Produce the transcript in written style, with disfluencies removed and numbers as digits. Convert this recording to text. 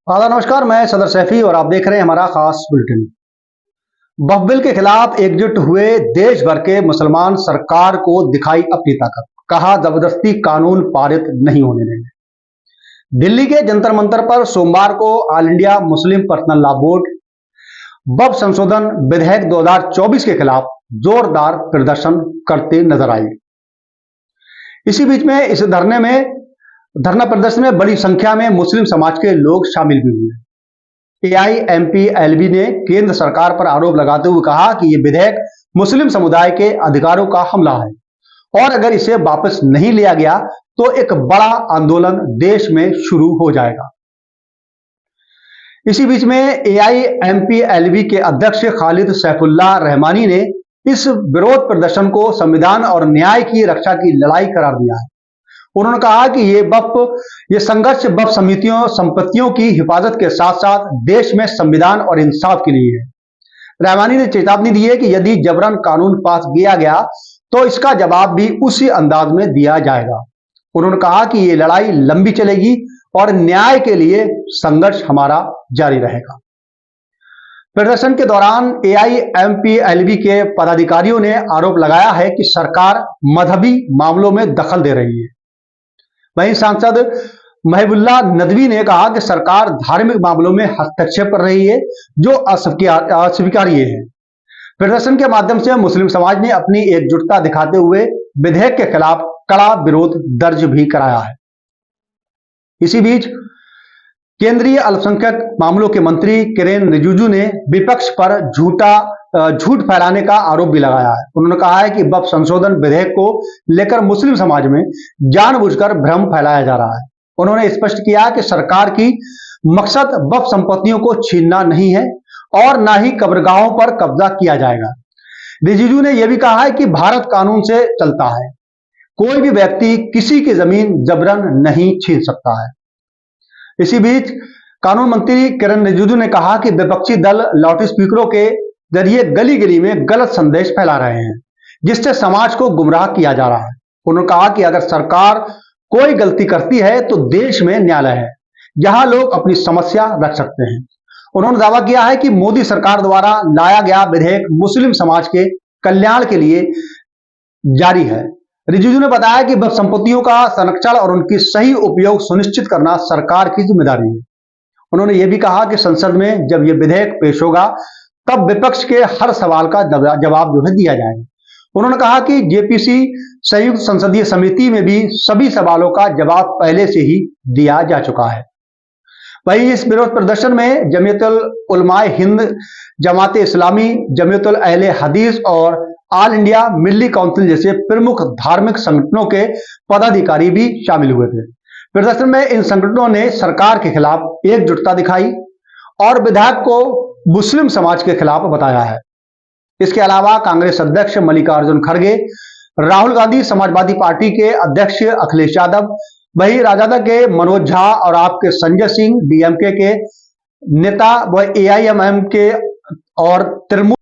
नमस्कार, मैं सदर सैफी और आप देख रहे हैं हमारा खास बुलेटिन। वक्फ बिल के खिलाफ एकजुट हुए देश भर के मुसलमान सरकार को दिखाई अपनी ताकत, कहा जबरदस्ती कानून पारित नहीं होने देंगे। दिल्ली के जंतर मंतर पर सोमवार को all India Muslim personal law board वक्फ संशोधन विधेयक 2024 के खिलाफ जोरदार प्रदर्शन करते नजर आई। इसी बीच में इस धरना प्रदर्शन में बड़ी संख्या में मुस्लिम समाज के लोग शामिल भी हुए। AIMPLB ने केंद्र सरकार पर आरोप लगाते हुए कहा कि यह विधेयक मुस्लिम समुदाय के अधिकारों का हमला है और अगर इसे वापस नहीं लिया गया तो एक बड़ा आंदोलन देश में शुरू हो जाएगा। इसी बीच में AIMPLB के अध्यक्ष खालिद सैफुल्लाह रहमानी ने इस विरोध प्रदर्शन को संविधान और न्याय की रक्षा की लड़ाई करार दिया है। उन्होंने कहा कि ये संघर्ष वक्फ संपत्तियों की हिफाजत के साथ साथ देश में संविधान और इंसाफ के लिए है। रहमानी ने चेतावनी दी है कि यदि जबरन कानून पास किया गया तो इसका जवाब भी उसी अंदाज में दिया जाएगा। उन्होंने कहा कि ये लड़ाई लंबी चलेगी और न्याय के लिए संघर्ष हमारा जारी रहेगा। प्रदर्शन के दौरान AIMPLB के पदाधिकारियों ने आरोप लगाया है कि सरकार मजहबी मामलों में दखल दे रही है। वहीं सांसद महबुल्लाह नदवी ने कहा कि सरकार धार्मिक मामलों में हस्तक्षेप कर रही है, जो अस्वीकार्य है। प्रदर्शन के माध्यम से मुस्लिम समाज ने अपनी एकजुटता दिखाते हुए विधेयक के खिलाफ कड़ा विरोध दर्ज भी कराया है। इसी बीच केंद्रीय अल्पसंख्यक मामलों के मंत्री किरेन रिजिजू ने विपक्ष पर झूठ फैलाने का आरोप भी लगाया है। उन्होंने कहा है कि वक्फ संशोधन विधेयक को लेकर मुस्लिम समाज में जानबूझकर भ्रम फैलाया जा रहा है। उन्होंने स्पष्ट किया कि सरकार की मकसद वक्फ संपत्तियों को छीनना नहीं है और न ही कब्रगाहों पर कब्जा किया जाएगा। रिजिजू ने यह भी कहा है कि भारत कानून से चलता है, कोई भी व्यक्ति किसी की जमीन जबरन नहीं छीन सकता है। इसी बीच कानून मंत्री किरेन रिजिजू ने कहा कि विपक्षी दल लाउड स्पीकरों के जरिए गली गली में गलत संदेश फैला रहे हैं, जिससे समाज को गुमराह किया जा रहा है। उन्होंने कहा कि अगर सरकार कोई गलती करती है तो देश में न्यायालय है, जहां लोग अपनी समस्या रख सकते हैं। उन्होंने दावा किया है कि मोदी सरकार द्वारा लाया गया विधेयक मुस्लिम समाज के कल्याण के लिए जारी है। रिजिजू ने बताया कि वक्फ संपत्तियों का संरक्षण और उनकी सही उपयोग सुनिश्चित करना सरकार की जिम्मेदारी है। उन्होंने यह भी कहा कि संसद में जब यह विधेयक पेश होगा तब विपक्ष के हर सवाल का जवाब दिया जाएगा। उन्होंने कहा कि JPC संयुक्त संसदीय समिति में भी सभी सवालों का जवाब पहले से ही दिया जा चुका है। वहीं इस विरोध प्रदर्शन में जमीयतुल उलमाए हिंद, जमात इस्लामी, जमीयतुल अहले हदीस और ऑल इंडिया मिल्ली काउंसिल जैसे प्रमुख धार्मिक संगठनों के पदाधिकारी भी शामिल हुए थे। प्रदर्शन में इन संगठनों ने सरकार के खिलाफ एकजुटता दिखाई और विधेयक को मुस्लिम समाज के खिलाफ बताया है। इसके अलावा कांग्रेस अध्यक्ष मल्लिकार्जुन खड़गे, राहुल गांधी समाजवादी पार्टी के अध्यक्ष अखिलेश यादव, वहीं राजद के मनोज झा और आपके संजय सिंह, DMK के नेता व AIMM के और तृणमूल